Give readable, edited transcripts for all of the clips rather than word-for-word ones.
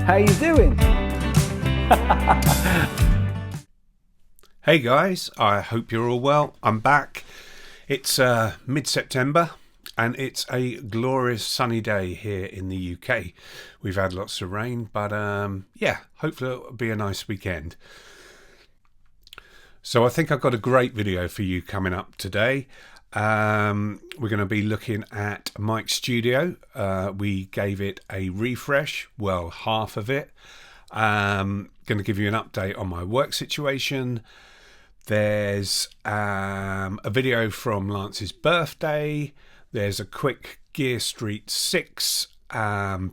How you doing? Hey guys, I hope you're all well. I'm back. It's mid-September and it's a glorious sunny day here in the UK. We've had lots of rain, but yeah, hopefully it'll be a nice weekend. So I think I've got a great video for you coming up today. We're going to be looking at Mike's studio. We gave it a refresh, well, half of it. Going to give you an update on my work situation. There's a video from Lance's birthday. There's a quick Gear Street 6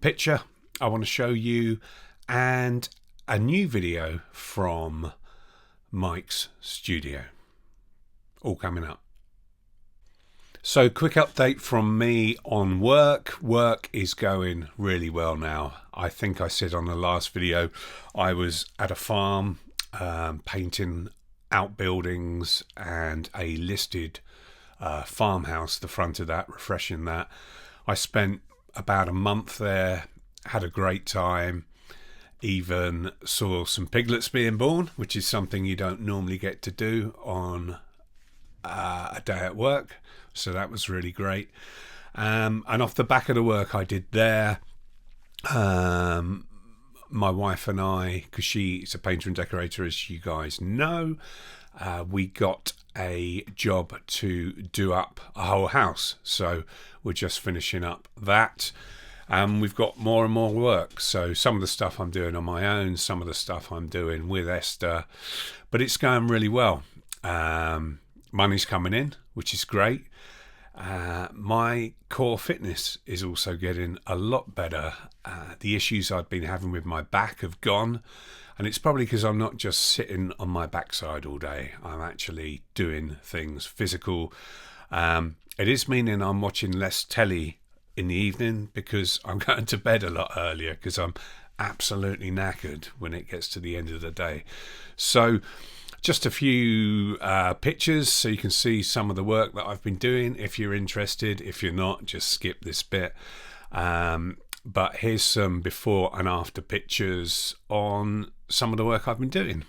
picture I want to show you, and a new video from Mike's studio. All coming up. So, quick update from me on work. Work is going really well now. I think I said on the last video I was at a farm painting outbuildings and a listed farmhouse, the front of that, refreshing that. I spent about a month there, had a great time, even saw some piglets being born, which is something you don't normally get to do on a day at work, so that was really great. And off the back of the work I did there, my wife and I, because she's a painter and decorator, as you guys know, we got a job to do up a whole house. So we're just finishing up that. We've got more and more work. So some of the stuff I'm doing on my own, some of the stuff I'm doing with Esther, but it's going really well. Money's coming in, which is great. My core fitness is also getting a lot better. The issues I'd been having with my back have gone, and it's probably because I'm not just sitting on my backside all day. I'm actually doing things physical. It is meaning I'm watching less telly in the evening because I'm going to bed a lot earlier because I'm absolutely knackered when it gets to the end of the day. So just a few pictures so you can see some of the work that I've been doing if you're interested. If you're not, just skip this bit. But here's some before and after pictures on some of the work I've been doing.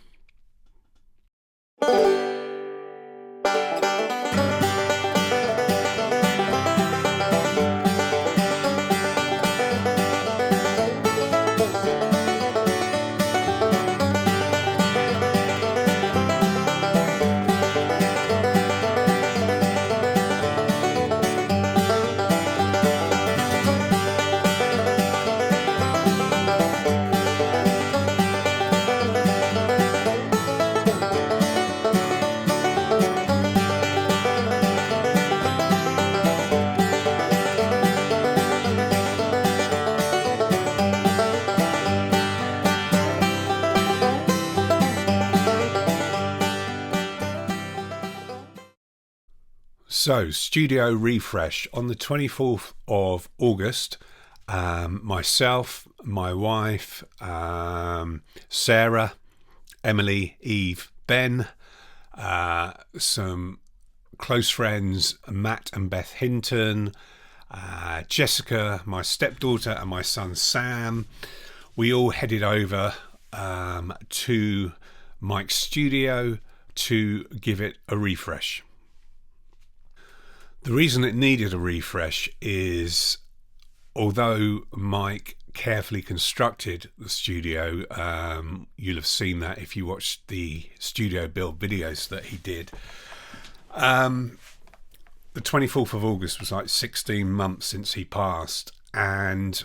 So, studio refresh on the 24th of August. Myself, my wife, Sarah, Emily, Eve, Ben, some close friends, Matt and Beth Hinton, Jessica, my stepdaughter, and my son Sam. We all headed over to Mike's studio to give it a refresh. The reason it needed a refresh is, although Mike carefully constructed the studio, you'll have seen that if you watched the studio build videos that he did. The 24th of August was like 16 months since he passed, and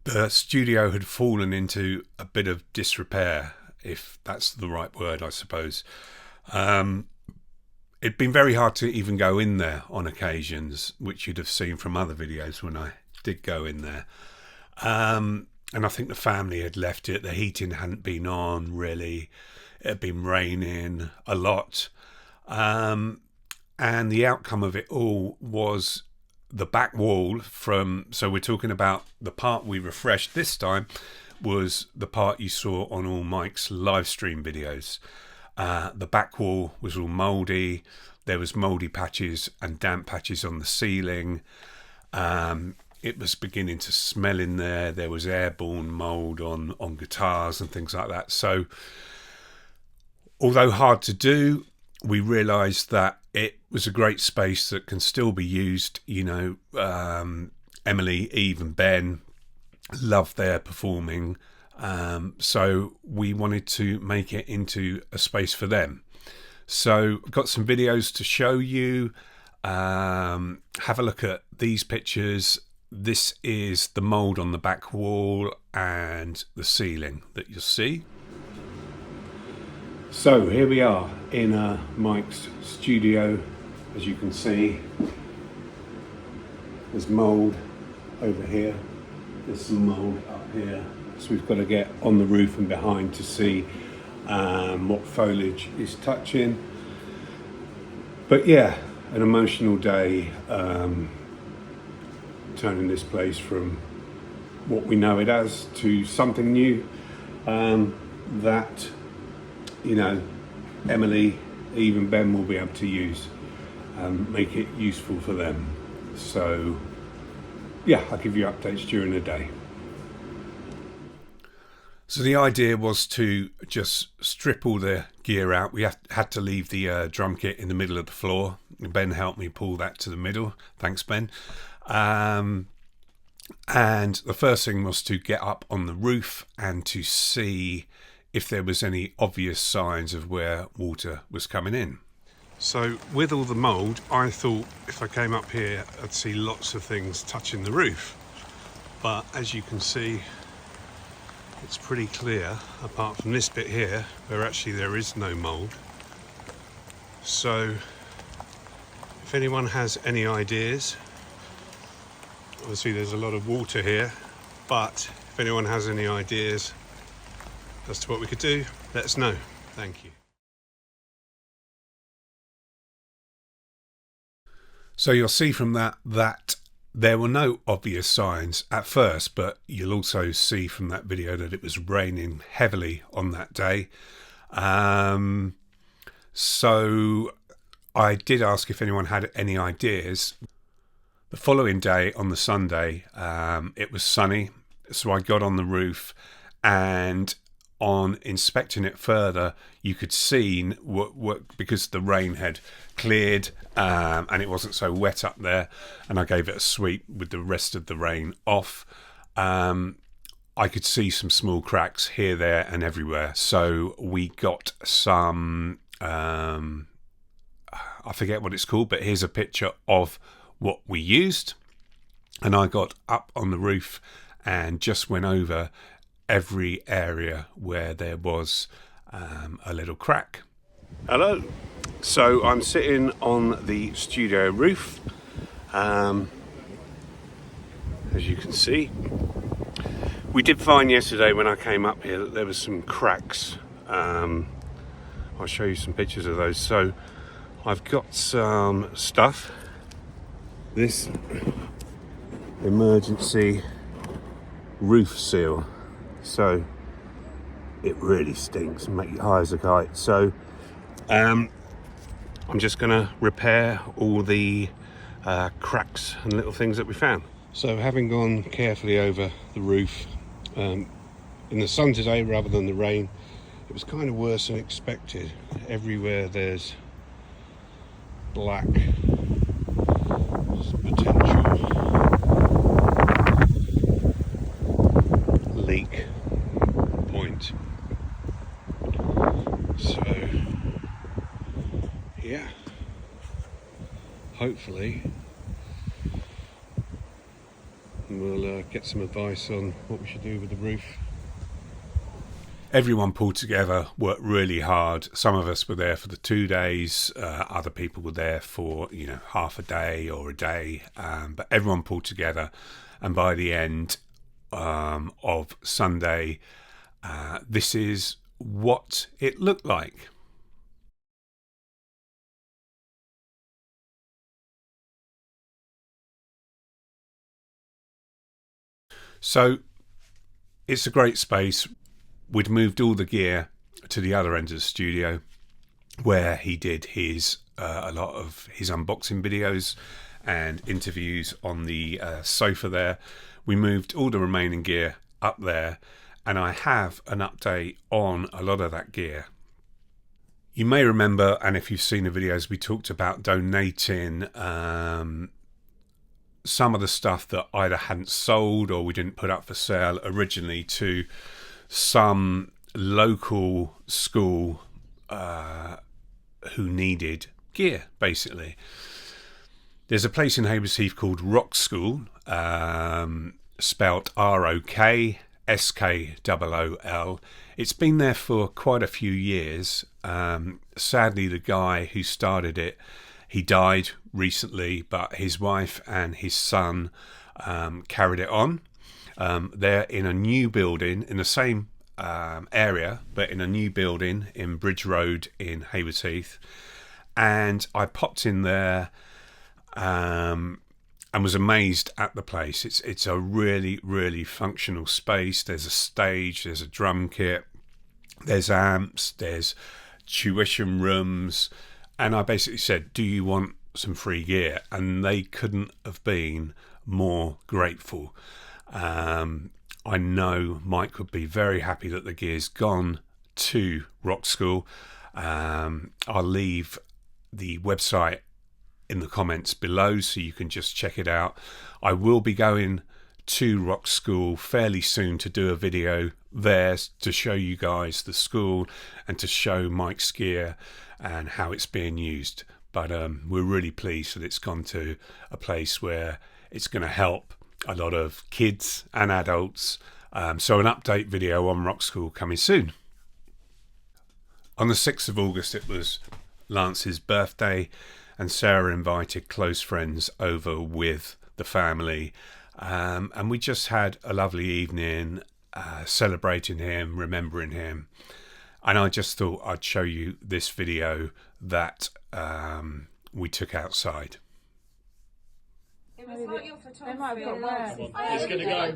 the studio had fallen into a bit of disrepair, if that's the right word, I suppose. It'd been very hard to even go in there on occasions, which you'd have seen from other videos when I did go in there. And I think the family had left it. The heating hadn't been on, really. It had been raining a lot. And the outcome of it all was the back wall so we're talking about the part we refreshed this time, was the part you saw on all Mike's live stream videos. The back wall was all mouldy. There was mouldy patches and damp patches on the ceiling. it was beginning to smell in there. There was airborne mould on guitars and things like that. So although hard to do, we realised that it was a great space that can still be used. You know, Emily, Eve and Ben love their performing. So we wanted to make it into a space for them. So I've got some videos to show you. Have a look at these pictures. This is the mould on the back wall and the ceiling that you'll see. So here we are in Mike's studio. As you can see, there's mould over here. There's some mould up here. So we've got to get on the roof and behind to see what foliage is touching. But yeah, an emotional day, turning this place from what we know it as to something new that, you know, Emily, Eve and Ben will be able to use and make it useful for them. So yeah, I'll give you updates during the day. So the idea was to just strip all the gear out. We had to leave the drum kit in the middle of the floor. Ben helped me pull that to the middle. Thanks, Ben. And the first thing was to get up on the roof and to see if there was any obvious signs of where water was coming in. So with all the mould, I thought if I came up here, I'd see lots of things touching the roof. But as you can see, it's pretty clear, apart from this bit here, where actually there is no mould. So if anyone has any ideas, obviously there's a lot of water here, but if anyone has any ideas as to what we could do, let us know. Thank you. So you'll see from that there were no obvious signs at first, but you'll also see from that video that it was raining heavily on that day. So I did ask if anyone had any ideas. The following day, on the Sunday, it was sunny, so I got on the roof, and on inspecting it further, you could see what because the rain had cleared and it wasn't so wet up there, and I gave it a sweep with the rest of the rain off. I could see some small cracks here, there, and everywhere. So we got some. I forget what it's called, but here's a picture of what we used, and I got up on the roof and just went over every area where there was a little crack. Hello. So I'm sitting on the studio roof. As you can see, we did find yesterday when I came up here that there was some cracks. I'll show you some pictures of those. So I've got some stuff. This emergency roof seal. So it really stinks and make you high as a kite. So I'm just going to repair all the cracks and little things that we found. So having gone carefully over the roof in the sun today rather than the rain, it was kind of worse than expected. Everywhere there's black potential leak point. So yeah, hopefully we'll get some advice on what we should do with the roof. Everyone pulled together, worked really hard. Some of us were there for the 2 days, other people were there for half a day or a day, but everyone pulled together, and by the end of Sunday, this is what it looked like. So it's a great space. We'd moved all the gear to the other end of the studio where he did his a lot of his unboxing videos and interviews on the sofa there. We moved all the remaining gear up there, and I have an update on a lot of that gear. You may remember, and if you've seen the videos, we talked about donating some of the stuff that either hadn't sold or we didn't put up for sale originally to some local school who needed gear, basically. There's a place in Hayward called Rock School, spelt ROKSKOOL. It's been there for quite a few years. Sadly, the guy who started it, he died recently, but his wife and his son carried it on. They're in a new building in the same area, but in a new building in Bridge Road in Hayward Heath. And I popped in there and was amazed at the place. It's a really, really functional space. There's a stage, there's a drum kit, there's amps, there's tuition rooms. And I basically said, do you want some free gear? And they couldn't have been more grateful. I know Mike would be very happy that the gear's gone to Rock School. I'll leave the website in the comments below so you can just check it out. I will be going to Rock School fairly soon to do a video there to show you guys the school and to show Mike's gear and how it's being used. But we're really pleased that it's gone to a place where it's going to help a lot of kids and adults. So an update video on Rock School coming soon. On the 6th of August it was Lance's birthday, and Sarah invited close friends over with the family, and we just had a lovely evening celebrating him, remembering him. And I just thought I'd show you this video that we took outside. It was like your photography. It's going to go.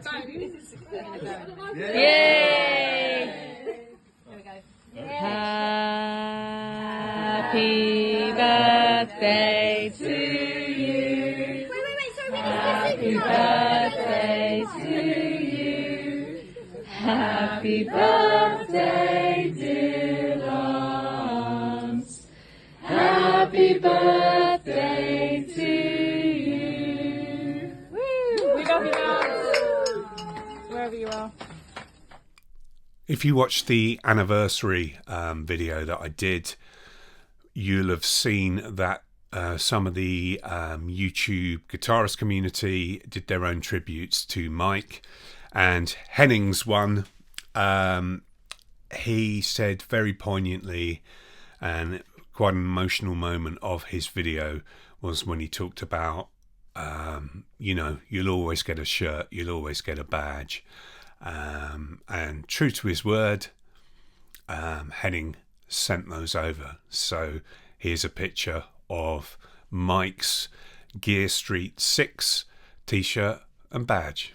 Yay! Here we go. Happy birthday to you. Happy birthday to you. Happy birthday, dear Lance. Happy birthday to you. Woo! We love you, Lance. Wherever you are. If you watched the anniversary video that I did, you'll have seen that some of the YouTube guitarist community did their own tributes to Mike. And Henning's one, he said very poignantly, and quite an emotional moment of his video was when he talked about, you know, you'll always get a shirt, you'll always get a badge. And true to his word, Henning sent those over. So here's a picture of Mike's Gear Street 6 t-shirt and badge.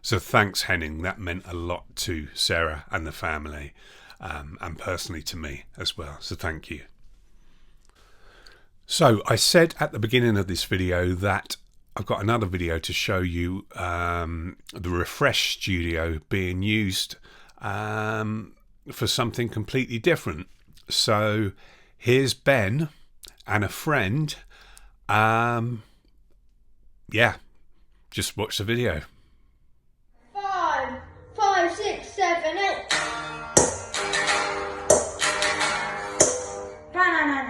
So thanks, Henning. That meant a lot to Sarah and the family, and personally to me as well. So thank you. So I said at the beginning of this video that I've got another video to show you the Refresh Studio being used for something completely different. So here's Ben and a friend. Yeah, just watch the video. 5, 6, 7, 8. No.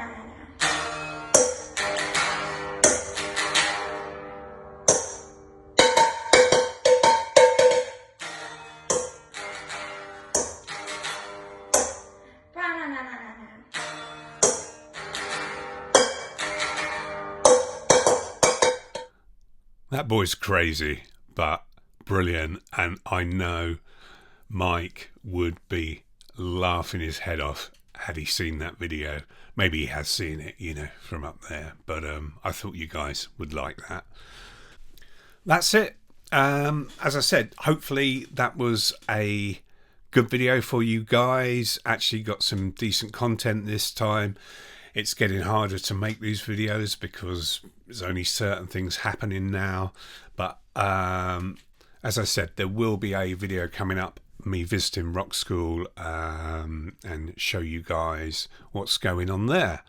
That boy's crazy, but brilliant. And I know Mike would be laughing his head off had he seen that video. Maybe he has seen it, you know, from up there. But I thought you guys would like that. That's it. As I said, hopefully that was a good video for you guys. Actually got some decent content this time. It's getting harder to make these videos because there's only certain things happening now. But as I said, there will be a video coming up, me visiting Rock School, and show you guys what's going on there.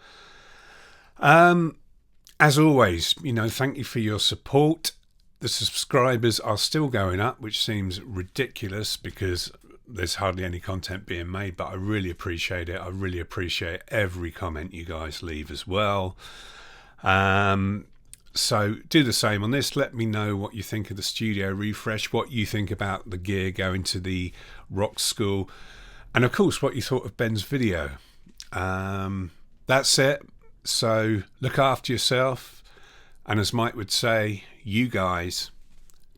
As always, thank you for your support. The subscribers are still going up, which seems ridiculous because there's hardly any content being made, but I really appreciate it. I really appreciate every comment you guys leave as well. So do the same on this. Let me know what you think of the studio refresh, what you think about the gear going to the Rock School, and of course what you thought of Ben's video. That's it. So look after yourself, and as Mike would say, you guys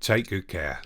take good care.